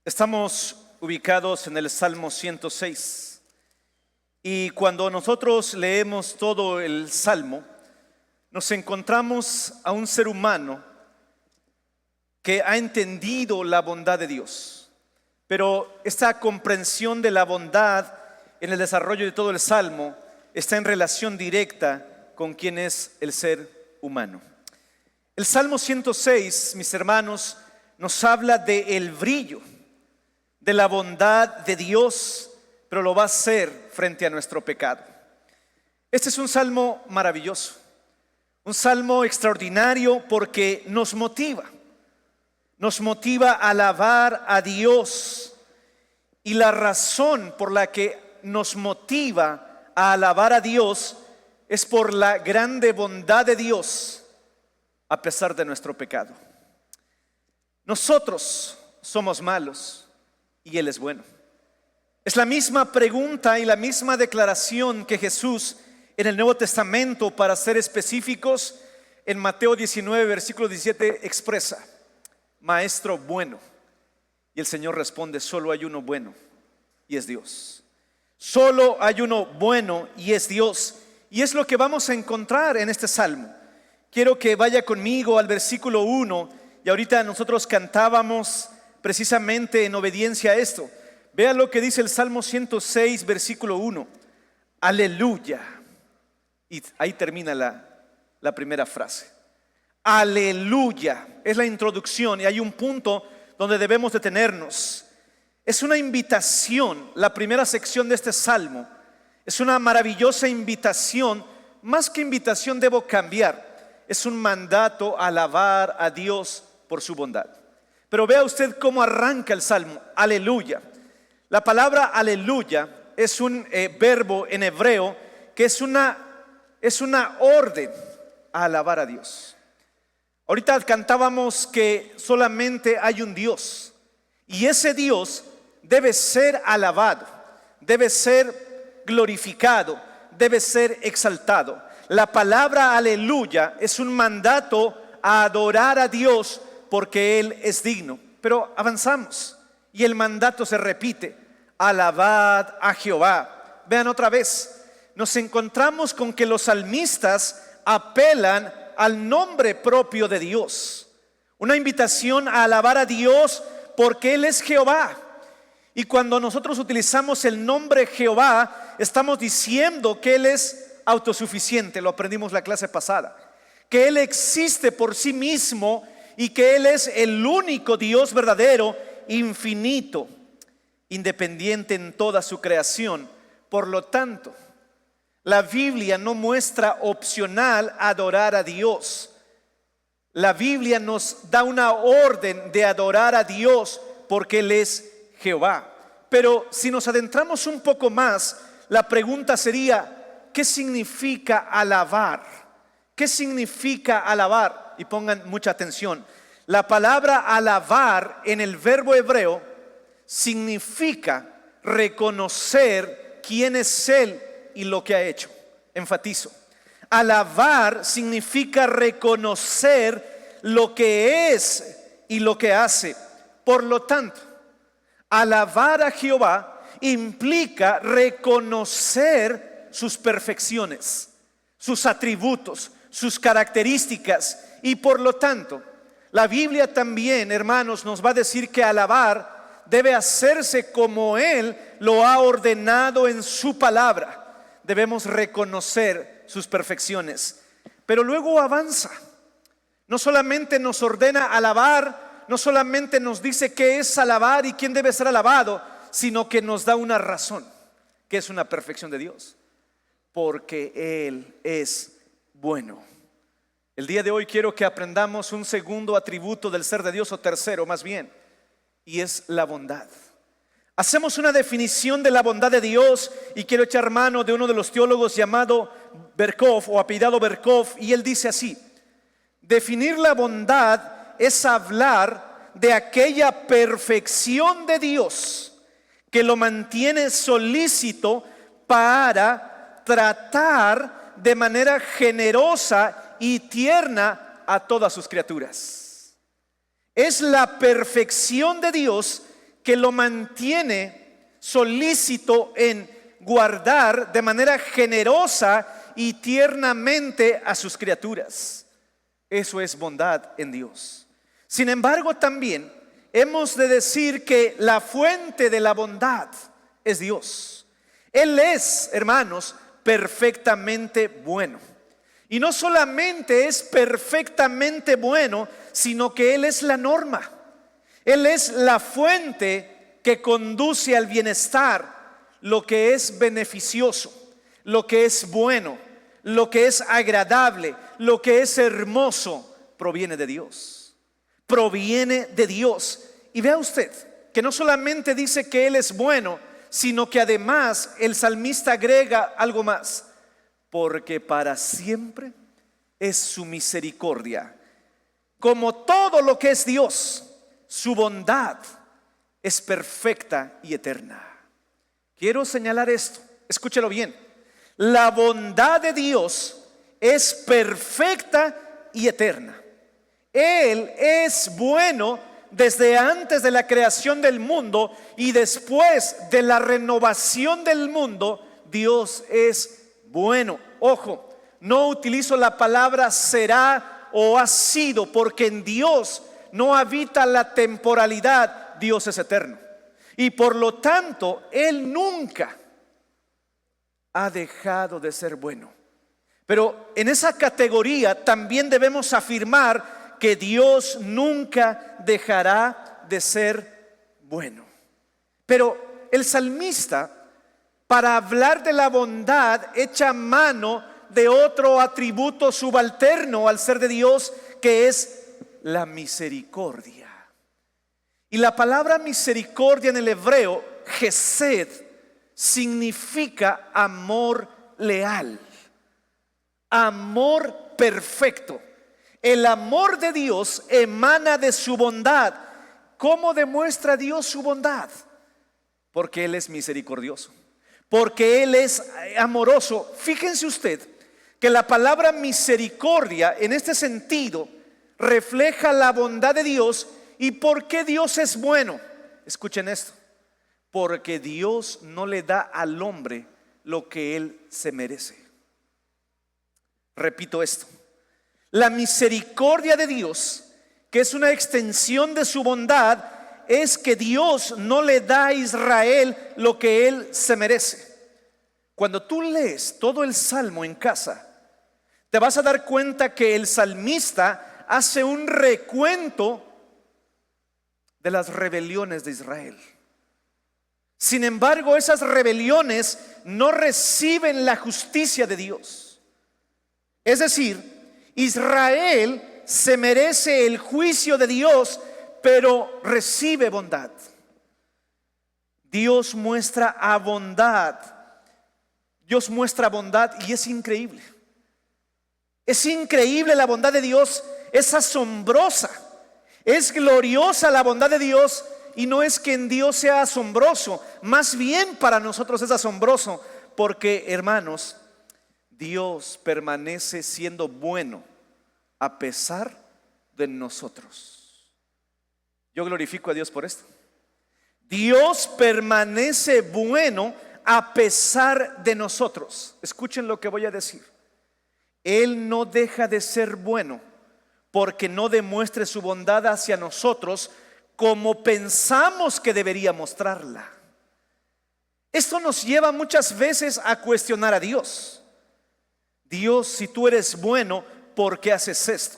Estamos ubicados en el Salmo 106 y cuando nosotros leemos todo el Salmo, nos encontramos a un ser humano que ha entendido la bondad de Dios. Pero esta comprensión de la bondad en el desarrollo de todo el Salmo está en relación directa con quién es el ser humano. El Salmo 106, mis hermanos, nos habla del brillo, de la bondad de Dios, pero lo va a hacer frente a nuestro pecado. Este es un salmo maravilloso, un salmo extraordinario porque nos motiva a alabar a Dios. Y la razón por la que nos motiva a alabar a Dios es por la grande bondad de Dios a pesar de nuestro pecado. Nosotros somos malos y Él es bueno. Es la misma pregunta y la misma declaración que Jesús en el Nuevo Testamento, para ser específicos, en Mateo 19, versículo 17 expresa: Maestro bueno. Y el Señor responde: solo hay uno bueno y es Dios. Solo hay uno bueno y es Dios. Y es lo que vamos a encontrar en este salmo. Quiero que vaya conmigo al versículo 1. Y ahorita nosotros cantábamos precisamente en obediencia a esto. Vea lo que dice el Salmo 106, versículo 1. Aleluya. Y ahí termina la primera frase. Aleluya. Es la introducción y hay un punto donde debemos detenernos. Es una invitación. La primera sección de este salmo es una maravillosa invitación. Más que invitación debo cambiar. Es un mandato a alabar a Dios por su bondad. Pero vea usted cómo arranca el salmo. Aleluya. La palabra aleluya es un verbo en hebreo que es una orden a alabar a Dios. Ahorita cantábamos que solamente hay un Dios y ese Dios debe ser alabado, debe ser glorificado, debe ser exaltado. La palabra aleluya es un mandato a adorar a Dios porque Él es digno. Pero avanzamos y el mandato se repite: alabad a Jehová. Vean otra vez, nos encontramos con que los salmistas apelan al nombre propio de Dios. Una invitación a alabar a Dios porque Él es Jehová. Y cuando nosotros utilizamos el nombre Jehová, estamos diciendo que Él es autosuficiente. Lo aprendimos la clase pasada. Que Él existe por sí mismo y que Él es el único Dios verdadero, infinito, independiente en toda su creación. Por lo tanto, la Biblia no muestra opcional adorar a Dios. La Biblia nos da una orden de adorar a Dios porque Él es Jehová. Pero si nos adentramos un poco más, la pregunta sería: ¿qué significa alabar? ¿Qué significa alabar? Y pongan mucha atención. La palabra alabar en el verbo hebreo significa reconocer quién es Él y lo que ha hecho. Enfatizo. Alabar significa reconocer lo que es y lo que hace. Por lo tanto, alabar a Jehová implica reconocer sus perfecciones, sus atributos, sus características. Y por lo tanto, la Biblia también, hermanos, nos va a decir que alabar debe hacerse como Él lo ha ordenado en su palabra. Debemos reconocer sus perfecciones. Pero luego avanza. No solamente nos ordena alabar, no solamente nos dice qué es alabar y quién debe ser alabado, sino que nos da una razón, que es una perfección de Dios. Porque Él es bueno. El día de hoy quiero que aprendamos un segundo atributo del ser de Dios, o tercero más bien, y es la bondad. Hacemos una definición de la bondad de Dios y quiero echar mano de uno de los teólogos llamado Berkhof o apellidado Berkhof, y él dice así: definir la bondad es hablar de aquella perfección de Dios que lo mantiene solícito para tratar de manera generosa y tierna a todas sus criaturas. Es la perfección de Dios que lo mantiene solícito en guardar de manera generosa y tiernamente a sus criaturas. Eso es bondad en Dios. Sin embargo, también hemos de decir que la fuente de la bondad es Dios. Él es, hermanos, perfectamente bueno. Y no solamente es perfectamente bueno, sino que Él es la norma. Él es la fuente que conduce al bienestar, lo que es beneficioso, lo que es bueno, lo que es agradable, lo que es hermoso, proviene de Dios. Proviene de Dios. Y vea usted que no solamente dice que Él es bueno, sino que además el salmista agrega algo más. Porque para siempre es su misericordia. Como todo lo que es Dios, su bondad es perfecta y eterna. Quiero señalar esto, escúchelo bien. La bondad de Dios es perfecta y eterna. Él es bueno desde antes de la creación del mundo, y después de la renovación del mundo, Dios es bueno. Ojo, no utilizo la palabra será o ha sido, porque en Dios no habita la temporalidad. Dios es eterno y por lo tanto Él nunca ha dejado de ser bueno. Pero en esa categoría también debemos afirmar que Dios nunca dejará de ser bueno. Pero el salmista, para hablar de la bondad, echa mano de otro atributo subalterno al ser de Dios, que es la misericordia. Y la palabra misericordia en el hebreo, Gesed, significa amor leal, amor perfecto. El amor de Dios emana de su bondad. ¿Cómo demuestra Dios su bondad? Porque Él es misericordioso, porque Él es amoroso. Fíjense usted que la palabra misericordia en este sentido refleja la bondad de Dios. ¿Y por qué Dios es bueno? Escuchen esto. Porque Dios no le da al hombre lo que él se merece. Repito esto. La misericordia de Dios, que es una extensión de su bondad, es que Dios no le da a Israel lo que él se merece. Cuando tú lees todo el salmo en casa, te vas a dar cuenta que el salmista hace un recuento de las rebeliones de Israel. Sin embargo, esas rebeliones no reciben la justicia de Dios. Es decir, Israel se merece el juicio de Dios, pero recibe bondad. Dios muestra bondad. Dios muestra bondad y es increíble. Es increíble la bondad de Dios, es asombrosa. Es gloriosa la bondad de Dios, y no es que en Dios sea asombroso, más bien para nosotros es asombroso, porque, hermanos, Dios permanece siendo bueno a pesar de nosotros. Yo glorifico a Dios por esto. Dios permanece bueno a pesar de nosotros. Escuchen lo que voy a decir. Él no deja de ser bueno porque no demuestre su bondad hacia nosotros como pensamos que debería mostrarla. Esto nos lleva muchas veces a cuestionar a Dios. Dios, si tú eres bueno, ¿por qué haces esto?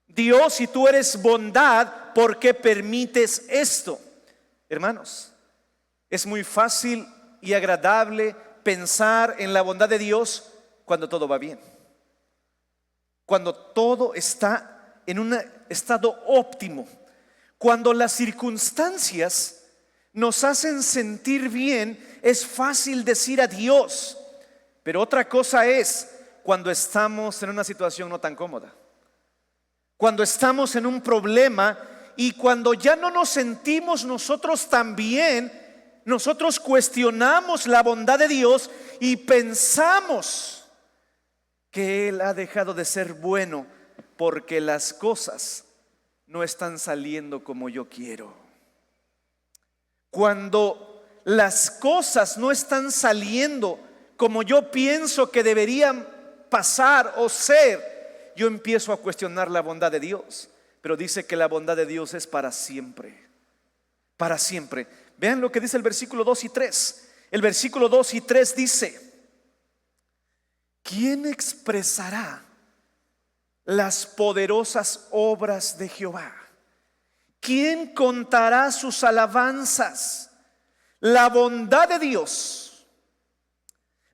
Dios, si tú eres bondad, ¿por qué permites esto? Hermanos, es muy fácil y agradable pensar en la bondad de Dios cuando todo va bien, cuando todo está en un estado óptimo, cuando las circunstancias nos hacen sentir bien. Es fácil decir adiós, pero otra cosa es cuando estamos en una situación no tan cómoda, cuando estamos en un problema y cuando ya no nos sentimos nosotros tan bien. Nosotros cuestionamos la bondad de Dios y pensamos que Él ha dejado de ser bueno porque las cosas no están saliendo como yo quiero. Cuando las cosas no están saliendo como yo pienso que deberían pasar o ser, yo empiezo a cuestionar la bondad de Dios. Pero dice que la bondad de Dios es para siempre. Para siempre. Vean lo que dice el versículo 2 y 3. El versículo 2 y 3 dice: ¿quién expresará las poderosas obras de Jehová? ¿Quién contará sus alabanzas? La bondad de Dios,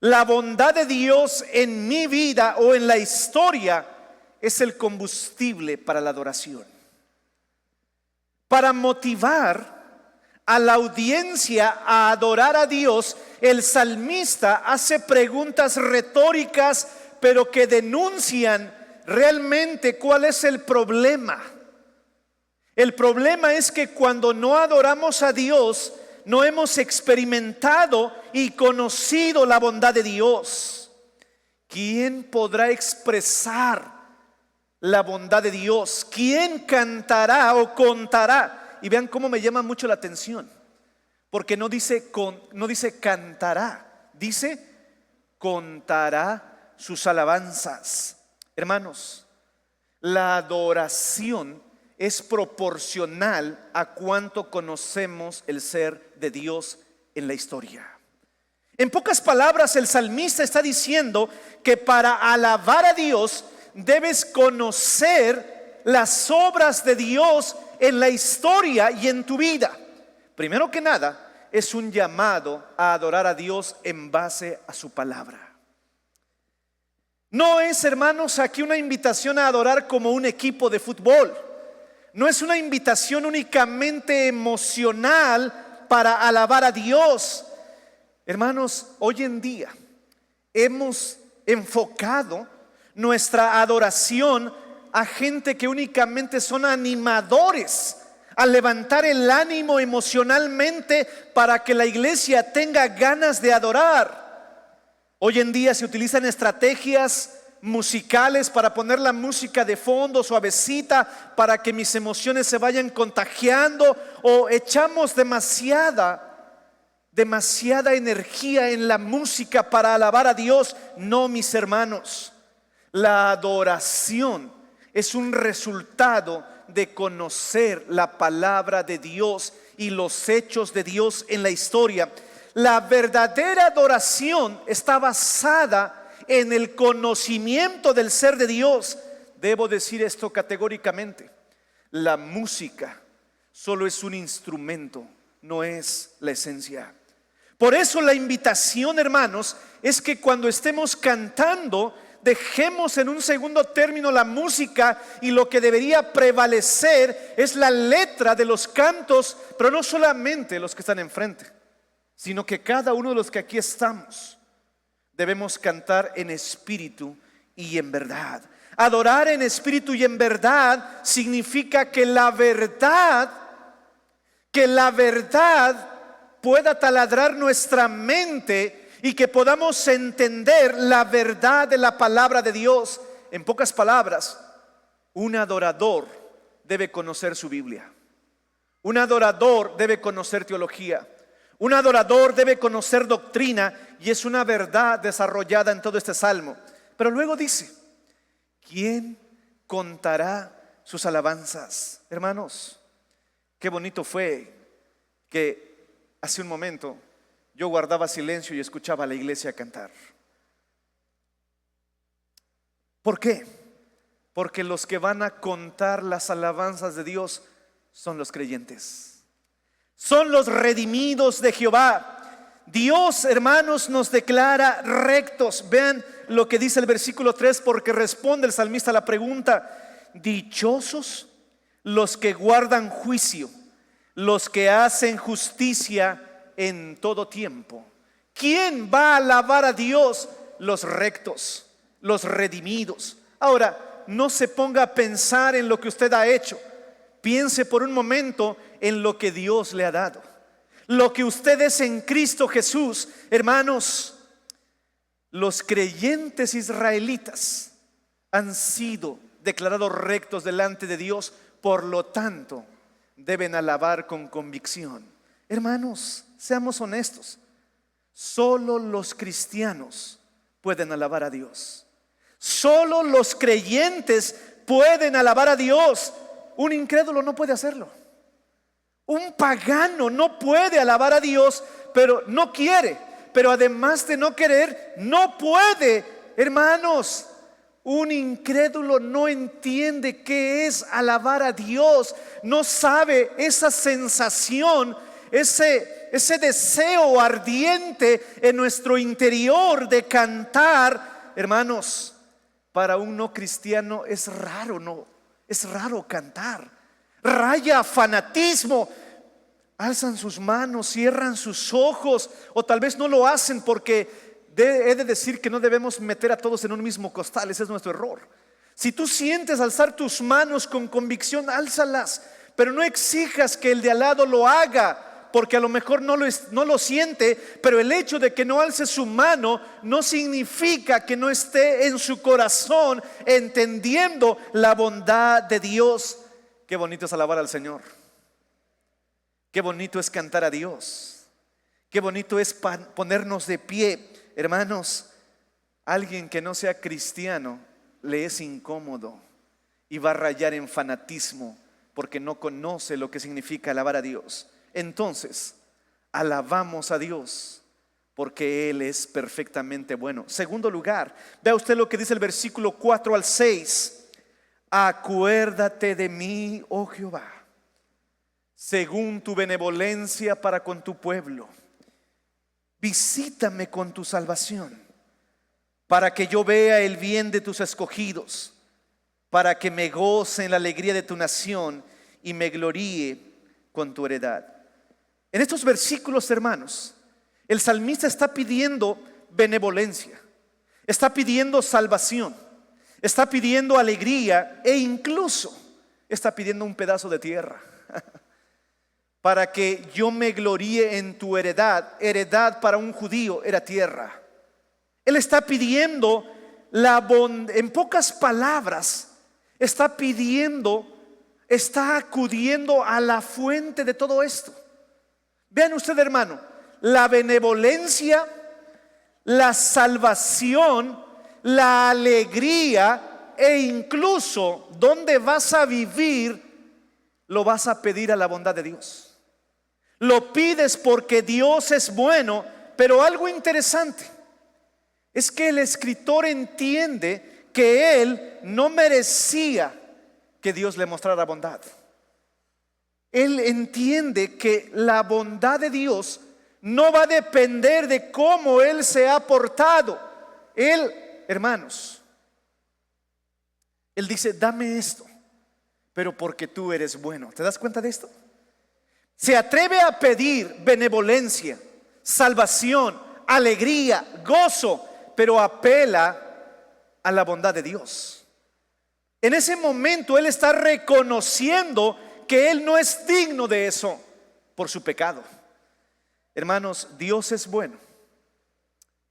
la bondad de Dios en mi vida o en la historia es el combustible para la adoración. Para motivar a la audiencia a adorar a Dios, el salmista hace preguntas retóricas, pero que denuncian realmente cuál es el problema. El problema es que cuando no adoramos a Dios, no hemos experimentado y conocido la bondad de Dios. ¿Quién podrá expresar la bondad de Dios? ¿Quién cantará o contará? Y vean cómo me llama mucho la atención, porque no dice cantará, dice contará sus alabanzas. Hermanos, la adoración es proporcional a cuánto conocemos el ser de Dios en la historia. En pocas palabras, el salmista está diciendo que para alabar a Dios debes conocer las obras de Dios en la historia y en tu vida. Primero que nada, es un llamado a adorar a Dios en base a su palabra. No es, hermanos, aquí una invitación a adorar como un equipo de fútbol. No es una invitación únicamente emocional para alabar a Dios. Hermanos, hoy en día hemos enfocado nuestra adoración a gente que únicamente son animadores, a levantar el ánimo emocionalmente para que la iglesia tenga ganas de adorar. Hoy en día se utilizan estrategias musicales para poner la música de fondo suavecita para que mis emociones se vayan contagiando, o echamos demasiada energía en la música para alabar a Dios. No, mis hermanos, la adoración es un resultado de conocer la palabra de Dios y los hechos de Dios en la historia. La verdadera adoración está basada en el conocimiento del ser de Dios. Debo decir esto categóricamente: la música solo es un instrumento, no es la esencia. Por eso la invitación, hermanos, es que cuando estemos cantando, dejemos en un segundo término la música, y lo que debería prevalecer es la letra de los cantos, pero no solamente los que están enfrente, sino que cada uno de los que aquí estamos debemos cantar en espíritu y en verdad. Adorar en espíritu y en verdad significa que la verdad pueda taladrar nuestra mente y que podamos entender la verdad de la palabra de Dios. En pocas palabras, un adorador debe conocer su Biblia. Un adorador debe conocer teología. Un adorador debe conocer doctrina, y es una verdad desarrollada en todo este salmo. Pero luego dice: ¿quién contará sus alabanzas? Hermanos, qué bonito fue que hace un momento yo guardaba silencio y escuchaba a la iglesia cantar. ¿Por qué? Porque los que van a contar las alabanzas de Dios son los creyentes, son los redimidos de Jehová. Dios, hermanos, nos declara rectos. Vean lo que dice el versículo 3, porque responde el salmista a la pregunta: dichosos los que guardan juicio, los que hacen justicia en todo tiempo. ¿Quién va a alabar a Dios? Los rectos, los redimidos. Ahora, no se ponga a pensar en lo que usted ha hecho. Piense por un momento en lo que Dios le ha dado, lo que usted es en Cristo Jesús. Hermanos, los creyentes israelitas han sido declarados rectos delante de Dios, por lo tanto deben alabar con convicción. Hermanos, seamos honestos. Solo los cristianos pueden alabar a Dios. Solo los creyentes pueden alabar a Dios. Un incrédulo no puede hacerlo. Un pagano no puede alabar a Dios, pero no quiere. Pero además de no querer, no puede. Hermanos, un incrédulo no entiende qué es alabar a Dios. No sabe esa sensación, ese deseo ardiente en nuestro interior de cantar. Hermanos, para un no cristiano es raro, ¿no? Es raro cantar. Raya a fanatismo. Alzan sus manos, cierran sus ojos, o tal vez no lo hacen porque he de decir que no debemos meter a todos en un mismo costal. Ese es nuestro error. Si tú sientes alzar tus manos con convicción, álzalas, pero no exijas que el de al lado lo haga, porque a lo mejor no lo siente. Pero el hecho de que no alce su mano no significa que no esté en su corazón entendiendo la bondad de Dios. Qué bonito es alabar al Señor. Qué bonito es cantar a Dios. Qué bonito es ponernos de pie. Hermanos, alguien que no sea cristiano le es incómodo y va a rayar en fanatismo porque no conoce lo que significa alabar a Dios. Entonces, alabamos a Dios porque Él es perfectamente bueno. Segundo lugar, vea usted lo que dice el versículo 4 al 6. Acuérdate de mí, oh Jehová, según tu benevolencia para con tu pueblo. Visítame con tu salvación, para que yo vea el bien de tus escogidos, para que me goce en la alegría de tu nación y me gloríe con tu heredad. En estos versículos, hermanos, el salmista está pidiendo benevolencia, está pidiendo salvación, está pidiendo alegría e incluso está pidiendo un pedazo de tierra. Para que yo me gloríe en tu heredad. Heredad para un judío era tierra. Él está pidiendo la bondad. En pocas palabras, está acudiendo a la fuente de todo esto. Vean usted, hermano, la benevolencia, la salvación, la alegría e incluso donde vas a vivir, lo vas a pedir a la bondad de Dios. Lo pides porque Dios es bueno. Pero algo interesante es que el escritor entiende que él no merecía que Dios le mostrara bondad. Él entiende que la bondad de Dios no va a depender de cómo él se ha portado. Él, hermanos, él dice: dame esto, pero porque tú eres bueno. ¿Te das cuenta de esto? Se atreve a pedir benevolencia, salvación, alegría, gozo, pero apela a la bondad de Dios. En ese momento él está reconociendo que él no es digno de eso por su pecado. Hermanos, Dios es bueno,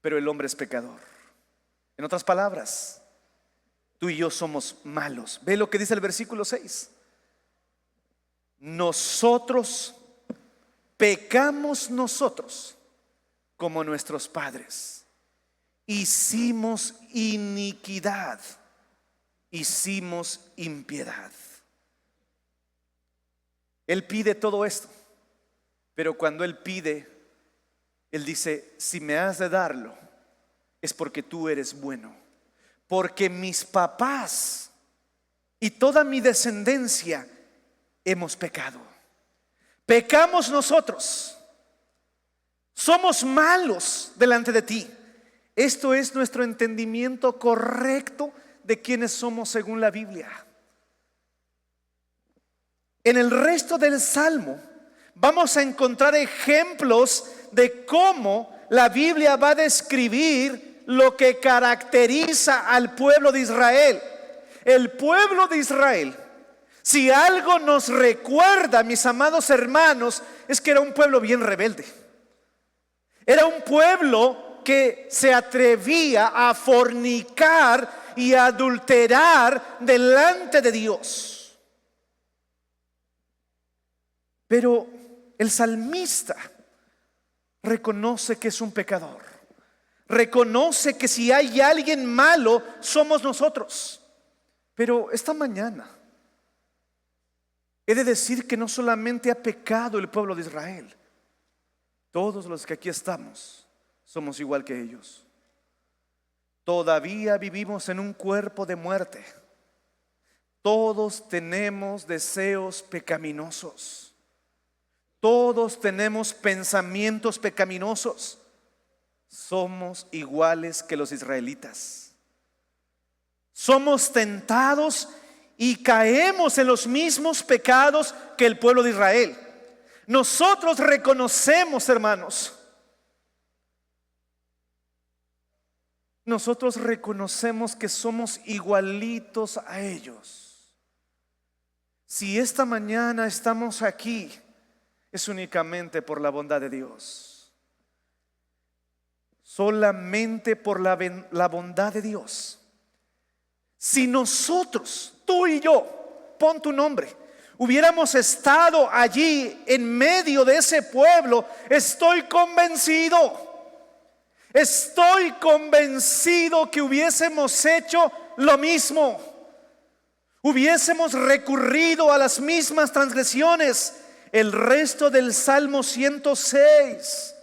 pero el hombre es pecador. En otras palabras, tú y yo somos malos. Ve lo que dice el versículo 6. Pecamos nosotros como nuestros padres. Hicimos iniquidad, hicimos impiedad. Él pide todo esto, pero cuando él pide, él dice: si me has de darlo, es porque tú eres bueno. Porque mis papás y toda mi descendencia hemos pecado. Pecamos nosotros, somos malos delante de ti. Esto es nuestro entendimiento correcto de quienes somos según la Biblia. En el resto del Salmo vamos a encontrar ejemplos de cómo la Biblia va a describir lo que caracteriza al pueblo de Israel. El pueblo de Israel, si algo nos recuerda, mis amados hermanos, es que era un pueblo bien rebelde. Era un pueblo que se atrevía a fornicar y a adulterar delante de Dios. Pero, El salmista reconoce que es un pecador. Reconoce que si hay alguien malo, somos nosotros. Pero esta mañana he de decir que no solamente ha pecado el pueblo de Israel. Todos los que aquí estamos somos igual que ellos. Todavía vivimos en un cuerpo de muerte. Todos tenemos deseos pecaminosos. Todos tenemos pensamientos pecaminosos. Somos iguales que los israelitas. Somos tentados y caemos en los mismos pecados que el pueblo de Israel. Nosotros reconocemos, hermanos, nosotros reconocemos que somos igualitos a ellos. Si esta mañana estamos aquí, es únicamente por la bondad de Dios. Solamente por la bondad de Dios. Si nosotros, tú y yo, pon tu nombre, hubiéramos estado allí en medio de ese pueblo, estoy convencido que hubiésemos hecho lo mismo. Hubiésemos recurrido a las mismas transgresiones. El resto del Salmo 106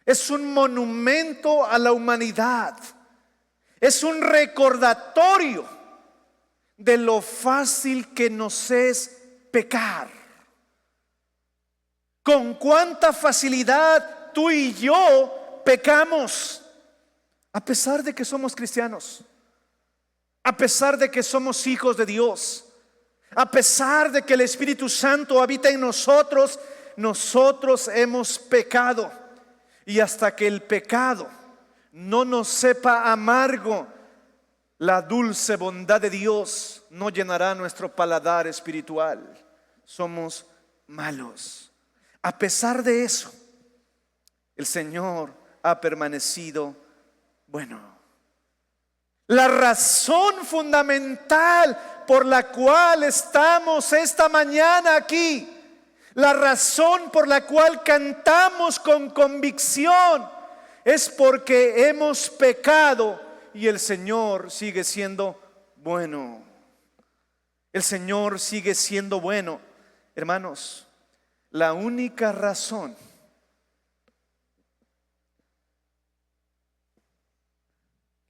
es un monumento a la humanidad. Es un recordatorio de lo fácil que nos es pecar. Con cuánta facilidad tú y yo pecamos, a pesar de que somos cristianos, a pesar de que somos hijos de Dios, a pesar de que el Espíritu Santo habita en nosotros, nosotros hemos pecado. Y hasta que el pecado no nos sepa amargo, la dulce bondad de Dios no llenará nuestro paladar espiritual. Somos malos. A pesar de eso, el Señor ha permanecido bueno. La razón fundamental por la cual estamos esta mañana aquí, la razón por la cual cantamos con convicción, es porque hemos pecado y el Señor sigue siendo bueno. El Señor sigue siendo bueno. Hermanos, la única razón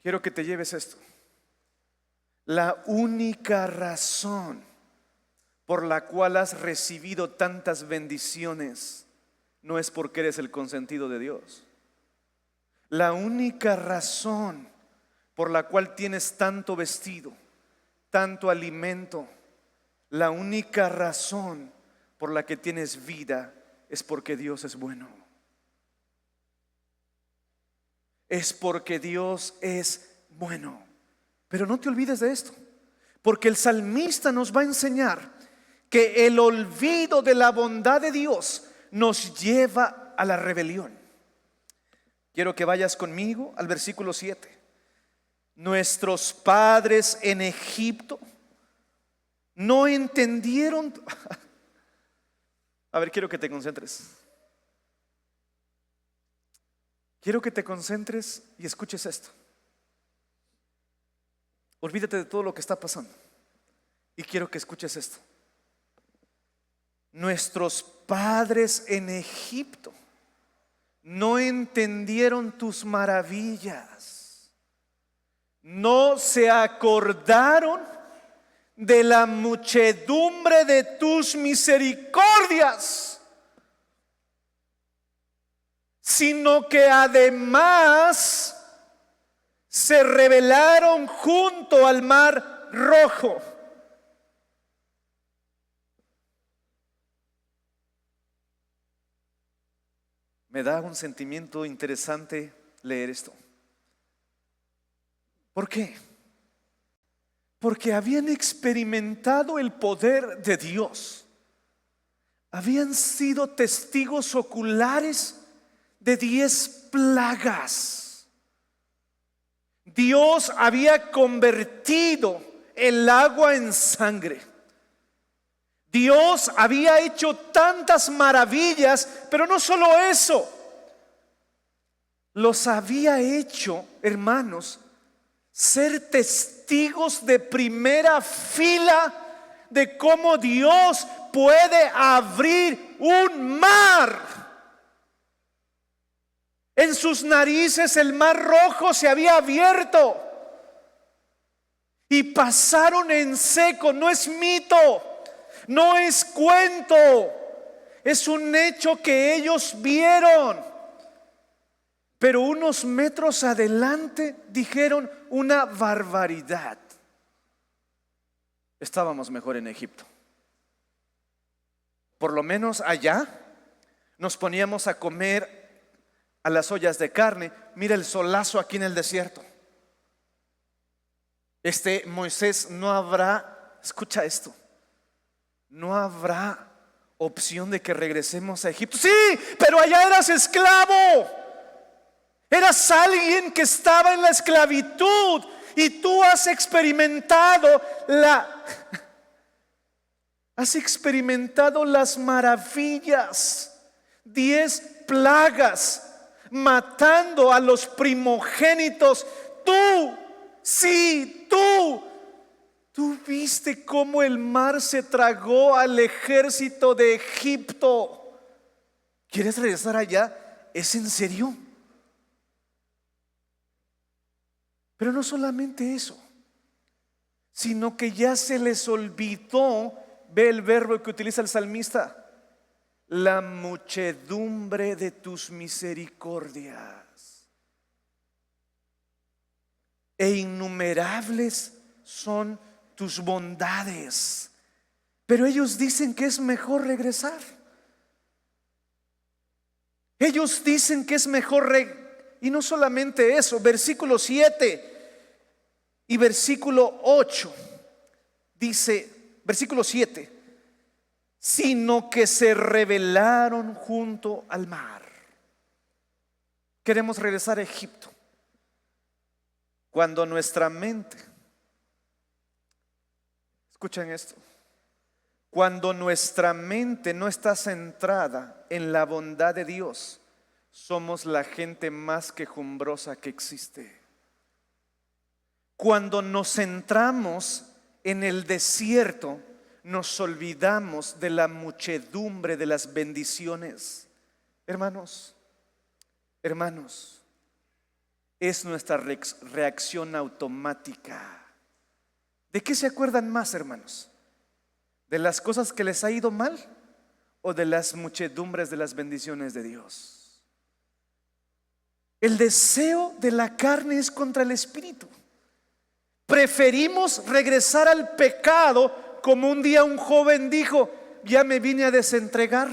quiero que te lleves esto. La única razón por la cual has recibido tantas bendiciones no es porque eres el consentido de Dios. La única razón por la cual tienes tanto vestido, tanto alimento, la única razón por la que tienes vida es porque Dios es bueno. Es porque Dios es bueno. Pero no te olvides de esto, porque el salmista nos va a enseñar que el olvido de la bondad de Dios nos lleva a la rebelión. Quiero que vayas conmigo al versículo 7. Nuestros padres en Egipto no entendieron. A ver, quiero que te concentres. Quiero que te concentres y escuches esto. Olvídate de todo lo que está pasando y quiero que escuches esto. Nuestros padres en Egipto no entendieron tus maravillas, no se acordaron de la muchedumbre de tus misericordias, sino que además se rebelaron junto al mar Rojo. Me da un sentimiento interesante leer esto. ¿Por qué? Porque habían experimentado el poder de Dios. Habían sido testigos oculares de 10 plagas. Dios había convertido el agua en sangre. Dios había hecho tantas maravillas, pero no solo eso, los había hecho, hermanos, ser testigos de primera fila de cómo Dios puede abrir un mar. En sus narices el mar Rojo se había abierto y pasaron en seco. No es mito, no es cuento, es un hecho que ellos vieron. Pero unos metros adelante dijeron: una barbaridad. Estábamos mejor en Egipto. Por lo menos allá nos poníamos a comer a las ollas de carne. Mira el solazo aquí en el desierto. Moisés, no habrá, escucha esto, no habrá opción de que regresemos a Egipto. Sí, pero allá eras esclavo. Eras alguien que estaba en la esclavitud y tú has experimentado las maravillas. 10 plagas matando a los primogénitos. Tú viste cómo el mar se tragó al ejército de Egipto. ¿Quieres regresar allá? ¿Es en serio? Pero no solamente eso, sino que ya se les olvidó, ve el verbo que utiliza el salmista, la muchedumbre de tus misericordias. E innumerables son tus bondades. Pero ellos dicen que es mejor regresar. Ellos dicen que es mejor y no solamente eso, versículo 7 y versículo 8 dice, versículo 7, sino que se rebelaron junto al mar. Queremos regresar a Egipto cuando nuestra mente, escuchen esto, cuando nuestra mente no está centrada en la bondad de Dios, somos la gente más quejumbrosa que existe. Cuando nos centramos en el desierto, nos olvidamos de la muchedumbre de las bendiciones. Hermanos, es nuestra reacción automática. ¿De qué se acuerdan más, hermanos? ¿De las cosas que les ha ido mal o de las muchedumbres de las bendiciones de Dios? El deseo de la carne es contra el espíritu. Preferimos regresar al pecado, como un día un joven dijo: ya me vine a desentregar,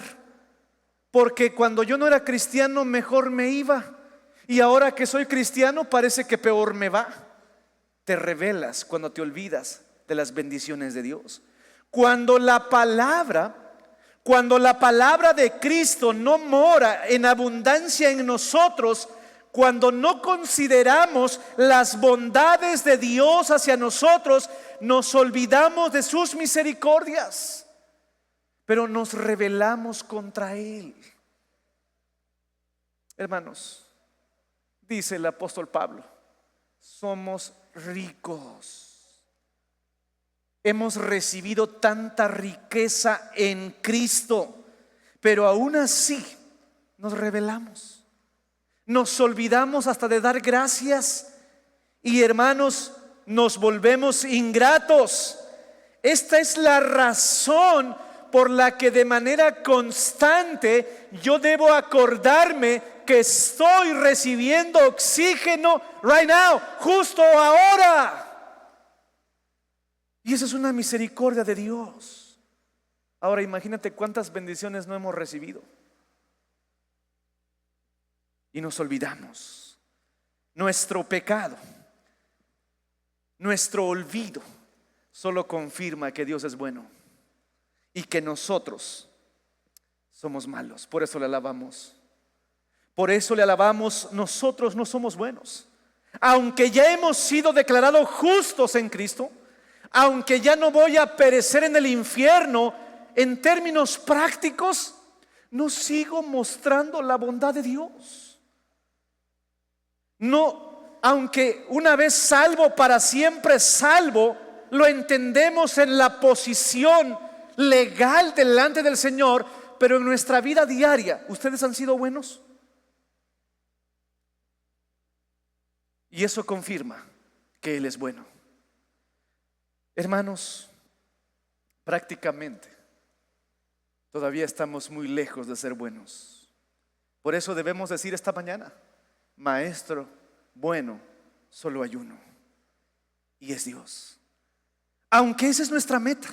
porque cuando yo no era cristiano mejor me iba, y ahora que soy cristiano parece que peor me va. Te rebelas cuando te olvidas de las bendiciones de Dios. Cuando la palabra de Cristo no mora en abundancia en nosotros, cuando no consideramos las bondades de Dios hacia nosotros, nos olvidamos de sus misericordias, pero nos rebelamos contra Él. Hermanos, dice el apóstol Pablo, somos ricos. Hemos recibido tanta riqueza en Cristo, pero aún así nos rebelamos. Nos olvidamos hasta de dar gracias y, hermanos, nos volvemos ingratos. Esta es la razón por la que de manera constante yo debo acordarme que estoy recibiendo oxígeno right now, justo ahora. Y esa es una misericordia de Dios. Ahora imagínate cuántas bendiciones no hemos recibido y nos olvidamos. Nuestro pecado, nuestro olvido solo confirma que Dios es bueno y que nosotros somos malos. Por eso le alabamos. Por eso le alabamos. Nosotros no somos buenos. Aunque ya hemos sido declarados justos en Cristo, aunque ya no voy a perecer en el infierno, en términos prácticos, no sigo mostrando la bondad de Dios. No, aunque una vez salvo, para siempre salvo, lo entendemos en la posición legal delante del Señor, pero en nuestra vida diaria, ¿ustedes han sido buenos? Y eso confirma que Él es bueno. Hermanos, prácticamente todavía estamos muy lejos de ser buenos. Por eso debemos decir esta mañana: Maestro bueno, solo hay uno, y es Dios. Aunque esa es nuestra meta,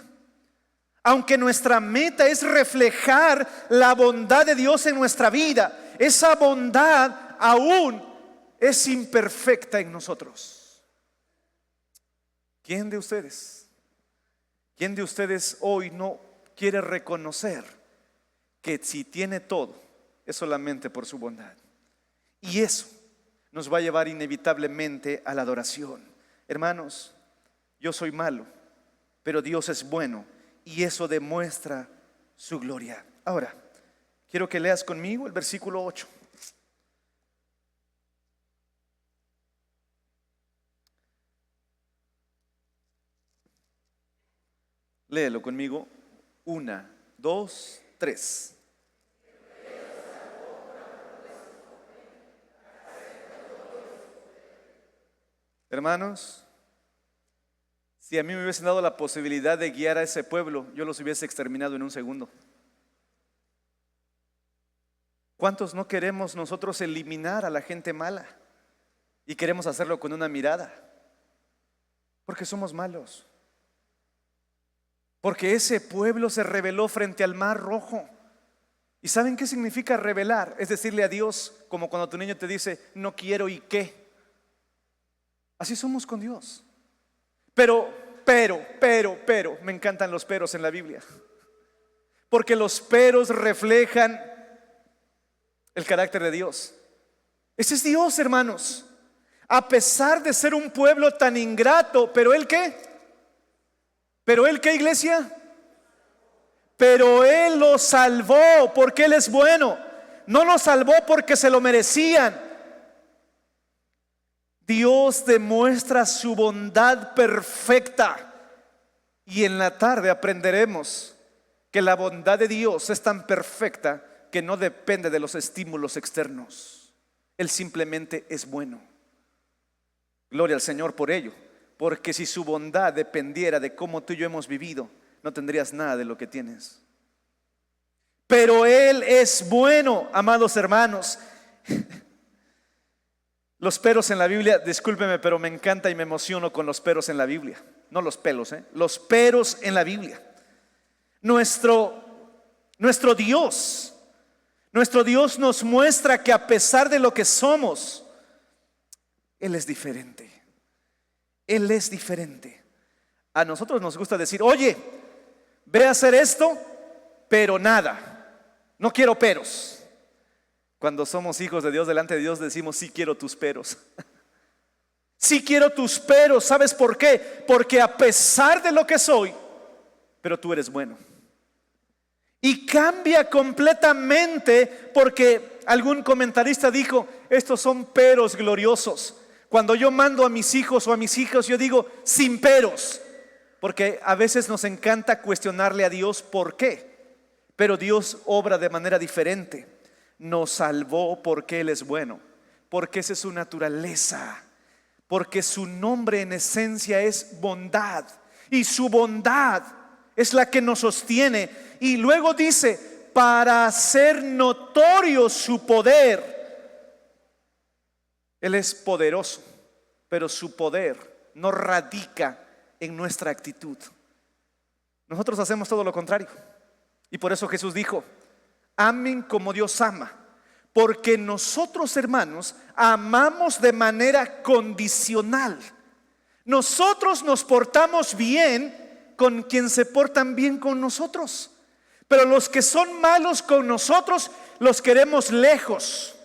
aunque nuestra meta es reflejar la bondad de Dios en nuestra vida, esa bondad aún es imperfecta en nosotros. ¿Quién de ustedes hoy no quiere reconocer que si tiene todo es solamente por su bondad? Y eso nos va a llevar inevitablemente a la adoración. Hermanos, yo soy malo, pero Dios es bueno, y eso demuestra su gloria. Ahora, quiero que leas conmigo el versículo 8. Léelo conmigo. 1, 2, 3. Hermanos, si a mí me hubiesen dado la posibilidad de guiar a ese pueblo, yo los hubiese exterminado en un segundo. ¿Cuántos no queremos nosotros eliminar a la gente mala? Y queremos hacerlo con una mirada, porque somos malos. Porque ese pueblo se rebeló frente al mar rojo. ¿Y saben qué significa rebelar? Es decirle a Dios, como cuando tu niño te dice: no quiero, ¿y qué? Así somos con Dios. Pero, me encantan los peros en la Biblia, porque los peros reflejan el carácter de Dios. Ese es Dios, hermanos. A pesar de ser un pueblo tan ingrato, ¿pero Él qué? ¿Pero Él qué, iglesia? Pero Él los salvó porque Él es bueno. No los salvó porque se lo merecían. Dios demuestra su bondad perfecta. Y en la tarde aprenderemos que la bondad de Dios es tan perfecta que no depende de los estímulos externos. Él simplemente es bueno. Gloria al Señor por ello. Porque si su bondad dependiera de cómo tú y yo hemos vivido, no tendrías nada de lo que tienes. Pero Él es bueno, amados hermanos. Los peros en la Biblia, discúlpeme, pero me encanta y me emociono con los peros en la Biblia. No los pelos, los peros en la Biblia. Nuestro Dios nos muestra que a pesar de lo que somos, Él es diferente. Él es diferente. A nosotros nos gusta decir: oye, ve a hacer esto, pero nada, no quiero peros. Cuando somos hijos de Dios, delante de Dios decimos: sí quiero tus peros. Sí quiero tus peros. ¿Sabes por qué? Porque a pesar de lo que soy, pero tú eres bueno. Y cambia completamente, porque algún comentarista dijo: estos son peros gloriosos. Cuando yo mando a mis hijos o a mis hijas, yo digo: sin peros. Porque a veces nos encanta cuestionarle a Dios por qué. Pero Dios obra de manera diferente. Nos salvó porque Él es bueno, porque esa es su naturaleza, porque su nombre en esencia es bondad, y su bondad es la que nos sostiene. Y luego dice: para hacer notorio su poder. Él es poderoso, pero su poder no radica en nuestra actitud. Nosotros hacemos todo lo contrario. Y por eso Jesús dijo: amen como Dios ama. Porque nosotros, hermanos, amamos de manera condicional. Nosotros nos portamos bien con quien se portan bien con nosotros, pero los que son malos con nosotros los queremos lejos.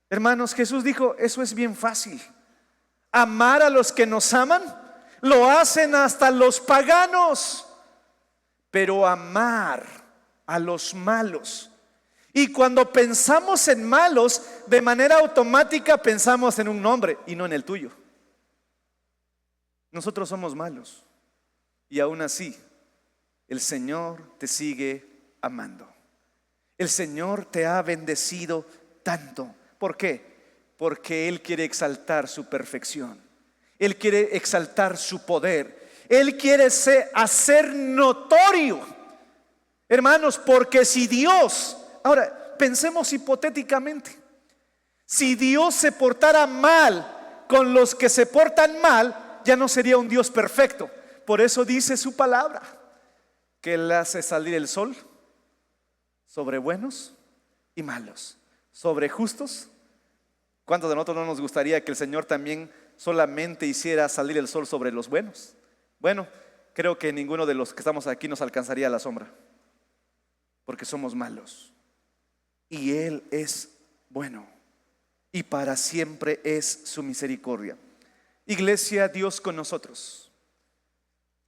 Hermanos, Jesús dijo: eso es bien fácil. Amar a los que nos aman, lo hacen hasta los paganos. pero amar a los malos. Y cuando pensamos en malos, de manera automática pensamos en un nombre y no en el tuyo. Nosotros somos malos y aún así el Señor te sigue amando. El Señor te ha bendecido tanto. ¿Por qué? Porque Él quiere exaltar su perfección. Él quiere exaltar su poder. Él quiere hacer notorio, hermanos, porque si Dios, ahora pensemos hipotéticamente, si Dios se portara mal con los que se portan mal, ya no sería un Dios perfecto. Por eso dice su palabra, que Él hace salir el sol sobre buenos y malos, sobre justos. ¿Cuántos de nosotros no nos gustaría que el Señor también solamente hiciera salir el sol sobre los buenos? Bueno, creo que ninguno de los que estamos aquí nos alcanzaría la sombra, porque somos malos y Él es bueno y para siempre es su misericordia. Iglesia, Dios con nosotros.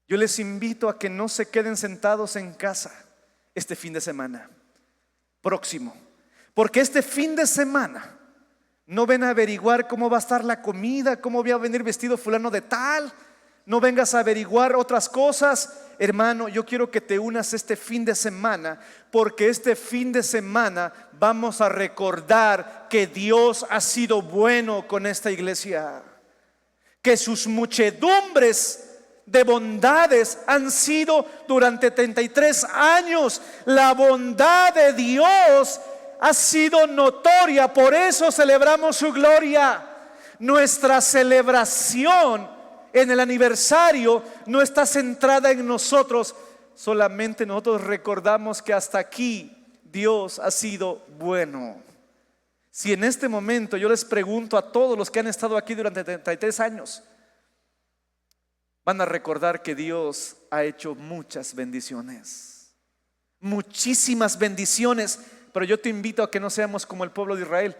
Yo les invito a que no se queden sentados en casa este fin de semana próximo, porque este fin de semana no ven a averiguar cómo va a estar la comida, cómo va a venir vestido fulano de tal. No vengas a averiguar otras cosas. Hermano, yo quiero que te unas este fin de semana, porque este fin de semana vamos a recordar que Dios ha sido bueno con esta iglesia, que sus muchedumbres de bondades han sido durante 33 años. La bondad de Dios ha sido notoria, por eso celebramos su gloria. Nuestra celebración en el aniversario no está centrada en nosotros, solamente nosotros recordamos que hasta aquí Dios ha sido bueno. Si en este momento yo les pregunto a todos los que han estado aquí durante 33 años, van a recordar que Dios ha hecho muchas bendiciones, muchísimas bendiciones. Pero yo te invito a que no seamos como el pueblo de Israel.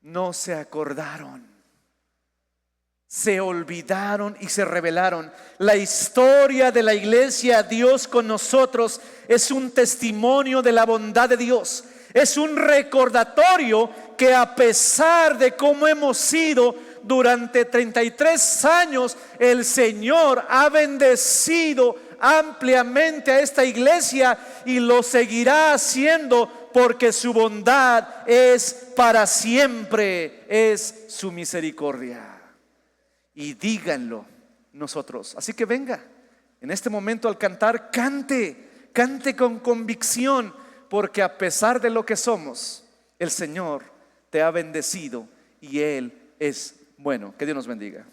No se acordaron, se olvidaron y se rebelaron. La historia de la iglesia, Dios con nosotros, es un testimonio de la bondad de Dios. Es un recordatorio que a pesar de cómo hemos sido durante 33 años, el Señor ha bendecido ampliamente a esta iglesia y lo seguirá haciendo, porque su bondad es para siempre, es su misericordia. Y díganlo nosotros. Así que venga, en este momento al cantar, cante con convicción, porque a pesar de lo que somos, el Señor te ha bendecido y Él es bueno. Que Dios nos bendiga.